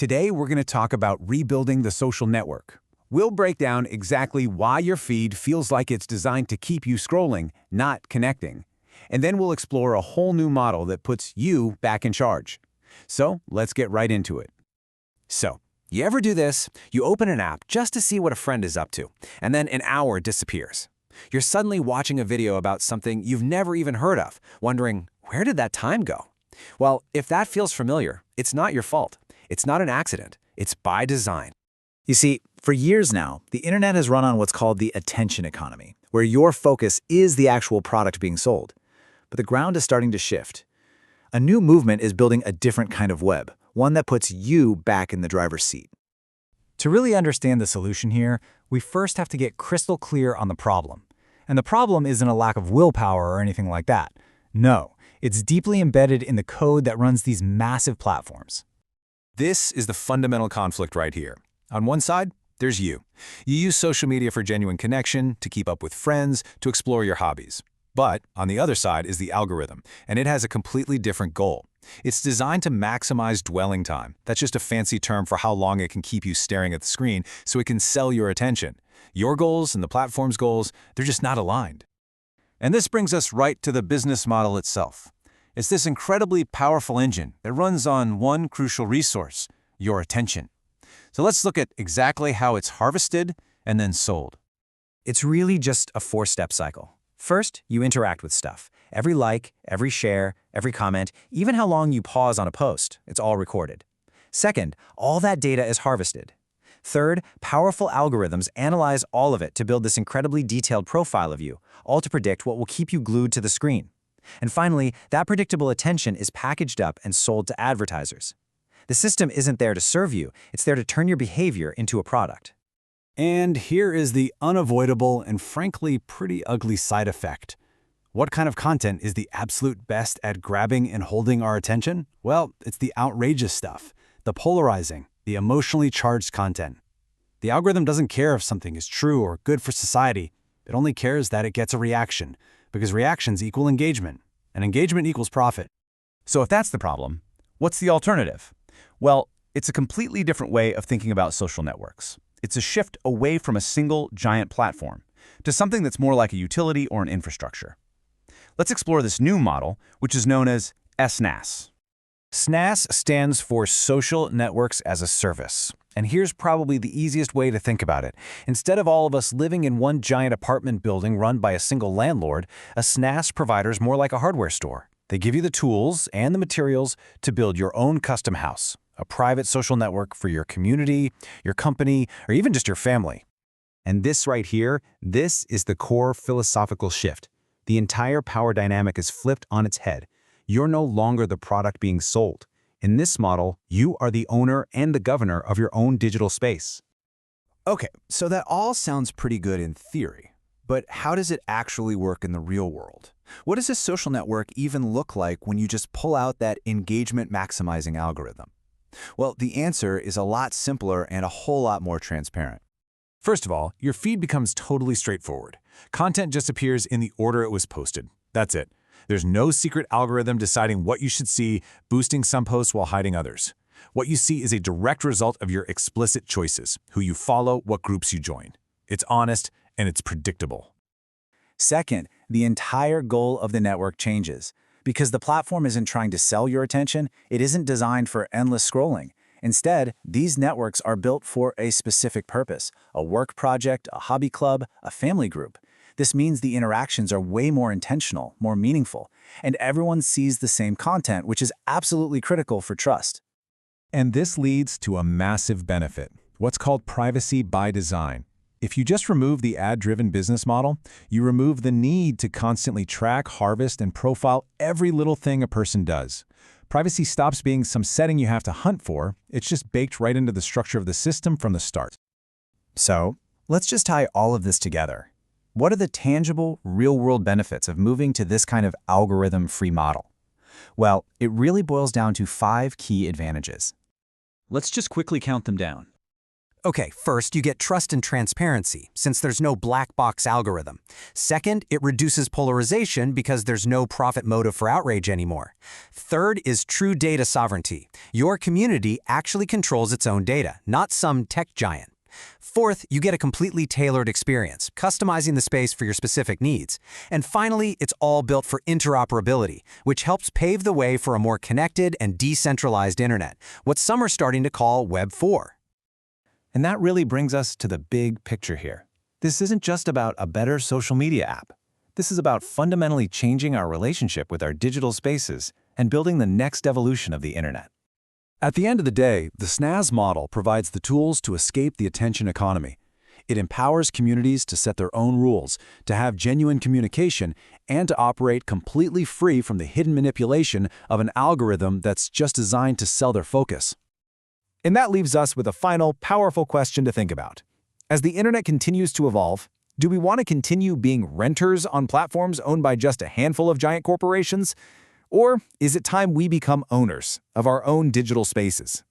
Today, we're going to talk about rebuilding the social network. We'll break down exactly why your feed feels like it's designed to keep you scrolling, not connecting. And then we'll explore a whole new model that puts you back in charge. So, let's get right into it. So, you ever do this? You open an app just to see what a friend is up to, and then an hour disappears. You're suddenly watching a video about something you've never even heard of, wondering, where did that time go? Well, if that feels familiar, it's not your fault. It's not an accident. It's by design. You see, for years now, the internet has run on what's called the attention economy, where your focus is the actual product being sold. But the ground is starting to shift. A new movement is building a different kind of web, one that puts you back in the driver's seat. To really understand the solution here, we first have to get crystal clear on the problem. And the problem isn't a lack of willpower or anything like that. No, it's deeply embedded in the code that runs these massive platforms. This is the fundamental conflict right here. On one side, there's you. You use social media for genuine connection, to keep up with friends, to explore your hobbies. But on the other side is the algorithm, and it has a completely different goal. It's designed to maximize dwelling time. That's just a fancy term for how long it can keep you staring at the screen so it can sell your attention. Your goals and the platform's goals, they're just not aligned. And this brings us right to the business model itself. It's this incredibly powerful engine that runs on one crucial resource, your attention. So let's look at exactly how it's harvested and then sold. It's really just a four-step cycle. First, you interact with stuff. Every like, every share, every comment, even how long you pause on a post, it's all recorded. Second, all that data is harvested. Third, powerful algorithms analyze all of it to build this incredibly detailed profile of you, all to predict what will keep you glued to the screen. And finally, that predictable attention is packaged up and sold to advertisers. The system isn't there to serve you, it's there to turn your behavior into a product. And here is the unavoidable and frankly pretty ugly side effect. What kind of content is the absolute best at grabbing and holding our attention? Well, it's the outrageous stuff, the polarizing, the emotionally charged content. The algorithm doesn't care if something is true or good for society. It only cares that it gets a reaction, because reactions equal engagement, and engagement equals profit. So if that's the problem, what's the alternative? Well, it's a completely different way of thinking about social networks. It's a shift away from a single giant platform to something that's more like a utility or an infrastructure. Let's explore this new model, which is known as SNaaS. SNaaS stands for Social Networks as a Service. And here's probably the easiest way to think about it. Instead of all of us living in one giant apartment building run by a single landlord, a SNaaS provider is more like a hardware store. They give you the tools and the materials to build your own custom house, a private social network for your community, your company, or even just your family. And this right here, this is the core philosophical shift. The entire power dynamic is flipped on its head. You're no longer the product being sold. In this model, you are the owner and the governor of your own digital space. Okay, so that all sounds pretty good in theory. But how does it actually work in the real world? What does a social network even look like when you just pull out that engagement-maximizing algorithm? Well, the answer is a lot simpler and a whole lot more transparent. First of all, your feed becomes totally straightforward. Content just appears in the order it was posted. That's it. There's no secret algorithm deciding what you should see, boosting some posts while hiding others. What you see is a direct result of your explicit choices, who you follow, what groups you join. It's honest and it's predictable. Second, the entire goal of the network changes. Because the platform isn't trying to sell your attention, it isn't designed for endless scrolling. Instead, these networks are built for a specific purpose: a work project, a hobby club, a family group. This means the interactions are way more intentional, more meaningful, and everyone sees the same content, which is absolutely critical for trust. And this leads to a massive benefit, what's called privacy by design. If you just remove the ad-driven business model, you remove the need to constantly track, harvest, and profile every little thing a person does. Privacy stops being some setting you have to hunt for. It's just baked right into the structure of the system from the start. So, let's just tie all of this together. What are the tangible, real-world benefits of moving to this kind of algorithm-free model? Well, it really boils down to 5 key advantages. Let's just quickly count them down. Okay, first, you get trust and transparency, since there's no black box algorithm. Second, it reduces polarization because there's no profit motive for outrage anymore. Third is true data sovereignty. Your community actually controls its own data, not some tech giant. Fourth, you get a completely tailored experience, customizing the space for your specific needs. And finally, it's all built for interoperability, which helps pave the way for a more connected and decentralized internet, what some are starting to call Web 4. And that really brings us to the big picture here. This isn't just about a better social media app. This is about fundamentally changing our relationship with our digital spaces and building the next evolution of the internet. At the end of the day, the SNaaS model provides the tools to escape the attention economy. It empowers communities to set their own rules, to have genuine communication, and to operate completely free from the hidden manipulation of an algorithm that's just designed to sell their focus. And that leaves us with a final, powerful question to think about. As the internet continues to evolve, do we want to continue being renters on platforms owned by just a handful of giant corporations? Or is it time we become owners of our own digital spaces?